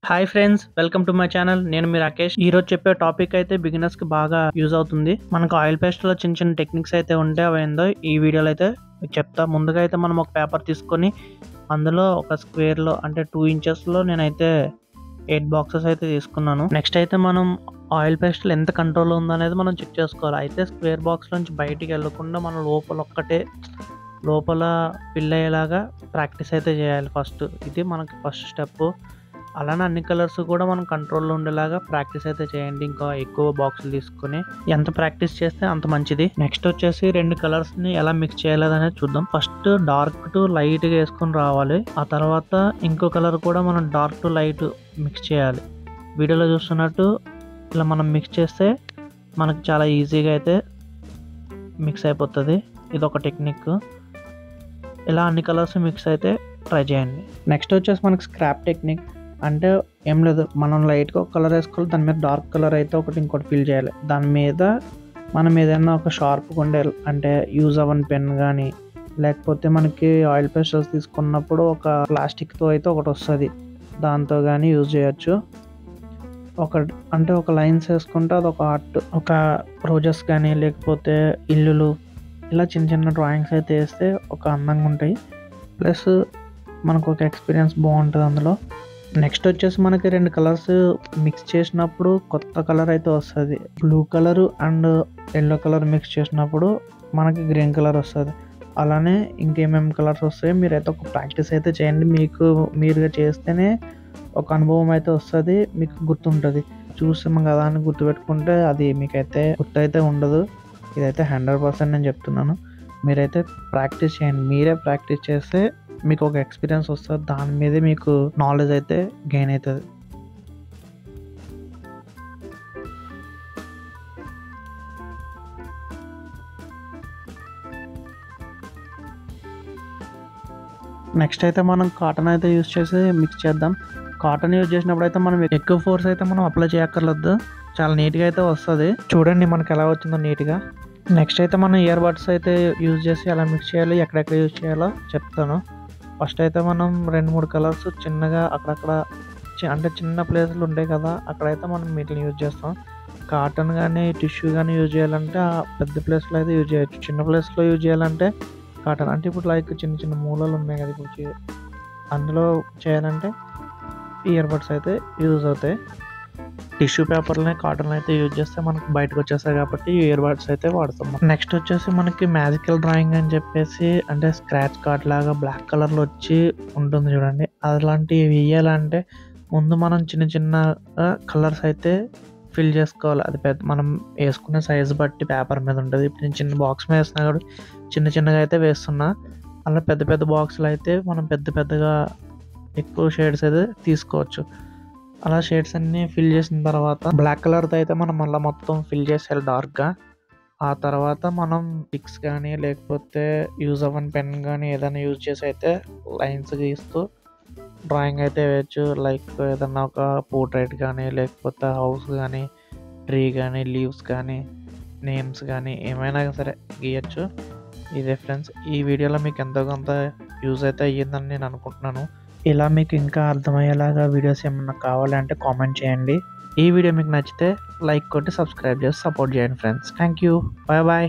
Hi friends, welcome to my channel. నేను మీ రాకేష్. ఈ రోజు చెప్పే టాపిక్ అయితే బిగినర్స్ కి బాగా యూజ్ అవుతుంది. మనకు ఆయిల్ పేస్ట్ లో చిన్న చిన్న టెక్నిక్స్ అయితే ఉంటాయి. అవి ఏందో ఈ వీడియోలో అయితే చెప్తా. ముందుగా అయితే మనం ఒక పేపర్ తీసుకొని అందులో ఒక స్క్వేర్ లో అంటే 2 inches లో నేనైతే 8 బాక్సెస్ అయితే తీసుకున్నాను. నెక్స్ట్ అయితే మనం ఆయిల్ పేస్ట్ ఎంత కంట్రోల్ ఉందనేది మనం చెక్ చేసుకోవాలి. అయితే స్క్వేర్ బాక్స్ నుంచి బయటికి వెళ్ళకుండా మనం లోపల ఫిల్ అయ్యేలాగా ప్రాక్టీస్ అయితే చేయాలి. ఇది మనకి ఫస్ట్ స్టెప్. అలానే అన్ని కలర్స్ కూడా మనం కంట్రోల్లో ఉండేలాగా ప్రాక్టీస్ అయితే చేయండి. ఇంకా ఎక్కువ బాక్సులు తీసుకొని ఎంత ప్రాక్టీస్ చేస్తే అంత మంచిది. నెక్స్ట్ వచ్చేసి 2 కలర్స్ ని ఎలా మిక్స్ చేయాలనేది చూద్దాం. ఫస్ట్ డార్క్ టు లైట్ గా వేసుకొని రావాలి. ఆ తర్వాత ఇంకో కలర్ కూడా మనం డార్క్ టు లైట్ మిక్స్ చేయాలి. వీడియోలో చూస్తున్నట్టు ఇలా మనం మిక్స్ చేస్తే మనకు చాలా ఈజీగా అయితే మిక్స్ అయిపోతుంది. ఇది ఒక టెక్నిక్. ఇలా అన్ని కలర్స్ మిక్స్ అయితే ట్రై చేయండి. నెక్స్ట్ వచ్చేసి మనకి స్క్రాప్ టెక్నిక్. అంటే ఏం లేదు, మనం లైట్గా ఒక కలర్ వేసుకోవాలి, దాని మీద డార్క్ కలర్ అయితే ఇంకోటి ఫిల్ చేయాలి. దాని మీద మనం ఏదైనా ఒక షార్ప్ ఉండే అంటే యూజ్ అవ్వని పెన్ కానీ, లేకపోతే మనకి ఆయిల్ పేస్టల్స్ తీసుకున్నప్పుడు ఒక ప్లాస్టిక్తో అయితే ఒకటి వస్తుంది, దాంతో కానీ యూజ్ చేయొచ్చు. ఒక లైన్స్ వేసుకుంటే అది ఒక ఆర్ట్, ఒక రోజెస్ కానీ లేకపోతే ఇల్లులు, ఇలా చిన్న చిన్న డ్రాయింగ్స్ అయితే వేస్తే ఒక అందంగా ఉంటాయి. ప్లస్ మనకు ఒక ఎక్స్పీరియన్స్ బాగుంటుంది అందులో. నెక్స్ట్ వచ్చేసి మనకి 2 కలర్స్ మిక్స్ చేసినప్పుడు కొత్త కలర్ అయితే వస్తుంది. Blue colour and yellow colour mix చేసినప్పుడు మనకి గ్రీన్ కలర్ వస్తుంది. అలానే ఇంకేమేమి కలర్స్ వస్తాయో మీరైతే ఒక ప్రాక్టీస్ అయితే చేయండి. మీరుగా చేస్తేనే ఒక అనుభవం అయితే వస్తుంది, మీకు గుర్తుంటుంది. చూసాం కదా అని గుర్తుపెట్టుకుంటే అది మీకైతే గుర్తయితే ఉండదు. ఇదైతే 100% నేను చెప్తున్నాను. మీరైతే ప్రాక్టీస్ చేయండి. మీరే ప్రాక్టీస్ చేస్తే మీకు ఒక ఎక్స్పీరియన్స్ వస్తుంది. దాని మీదే మీకు నాలెడ్జ్ అయితే గెయిన్ అవుతుంది. నెక్స్ట్ అయితే మనం కాటన్ అయితే యూజ్ చేసి మిక్స్ చేద్దాం. కాటన్ యూజ్ చేసినప్పుడు అయితే మనం ఎక్కువ ఫోర్స్ అయితే మనం అప్లై చేయక్కర్లేదు. చాలా నీట్గా అయితే వస్తుంది. చూడండి మనకి ఎలా వచ్చిందో నీట్గా. నెక్స్ట్ అయితే మనం ఇయర్ బడ్స్ అయితే యూజ్ చేసి ఎలా మిక్స్ చేయాలి, ఎక్కడెక్కడ యూజ్ చేయాలో చెప్తాను. ఫస్ట్ అయితే మనం 2-3 కలర్స్ చిన్నగా అక్కడక్కడ అంటే చిన్న ప్లేస్లు ఉంటాయి కదా, అక్కడైతే మనం వీటిని యూజ్ చేస్తాం. కాటన్ కానీ టిష్యూ కానీ యూజ్ చేయాలంటే ఆ పెద్ద ప్లేస్లో అయితే యూజ్ చేయొచ్చు. చిన్న ప్లేస్లో యూజ్ చేయాలంటే కాటన్ అంటే ఇప్పుడు లైక్ చిన్న చిన్న మూలలు ఉన్నాయి కదా, ఇప్పుడు అందులో చేయాలంటే ఇయర్ బడ్స్ అయితే యూజ్ అవుతాయి. టిష్యూ పేపర్ని కాటన్ అయితే యూజ్ చేస్తే మనకు బయటకు వచ్చేస్తాయి కాబట్టి ఇయర్ బడ్స్ అయితే వాడతాం. నెక్స్ట్ వచ్చేసి మనకి మ్యాజికల్ డ్రాయింగ్ అని చెప్పేసి అంటే స్క్రాచ్ కార్డ్ లాగా బ్లాక్ కలర్లో వచ్చి ఉంటుంది చూడండి. అలాంటివి వేయాలంటే ముందు మనం చిన్న చిన్న కలర్స్ అయితే ఫిల్ చేసుకోవాలి. అది మనం వేసుకునే సైజు బట్టి పేపర్ మీద ఉంటుంది. ఇప్పుడు నేను చిన్న బాక్స్ మీద వేస్తున్నా కాబట్టి చిన్న చిన్నగా అయితే వేస్తున్నా. అలా పెద్ద పెద్ద బాక్సులు అయితే మనం పెద్దగా ఎక్కువ షేడ్స్ అయితే తీసుకోవచ్చు. అలా షేడ్స్ అన్ని ఫిల్ చేసిన తర్వాత బ్లాక్ కలర్తో అయితే మనం మళ్ళీ మొత్తం ఫిల్ చేసేయాలి డార్క్గా. ఆ తర్వాత మనం పిక్స్ కానీ లేకపోతే యూజ్ అవ్వని పెన్ కానీ ఏదైనా యూజ్ చేసి అయితే లైన్స్ గీస్తూ డ్రాయింగ్ అయితే వేయచ్చు. లైక్ ఏదన్నా ఒక పోర్ట్రైట్ కానీ లేకపోతే హౌస్ కానీ ట్రీ కానీ లీవ్స్ కానీ నేమ్స్ కానీ ఏమైనా సరే గీయచ్చు. ఇదే ఫ్రెండ్స్, ఈ వీడియోలో మీకు ఎంతో కొంత యూజ్ అయితే అయ్యిందని నేను అనుకుంటున్నాను. ఇలా మీకు ఇంకా అర్థమయ్యేలాగా వీడియోస్ ఏమన్నా కావాలంటే కామెంట్ చేయండి. ఈ వీడియో మీకు నచ్చితే లైక్ కొట్టి సబ్స్క్రైబ్ చేసి సపోర్ట్ చేయండి friends. Thank you. Bye bye.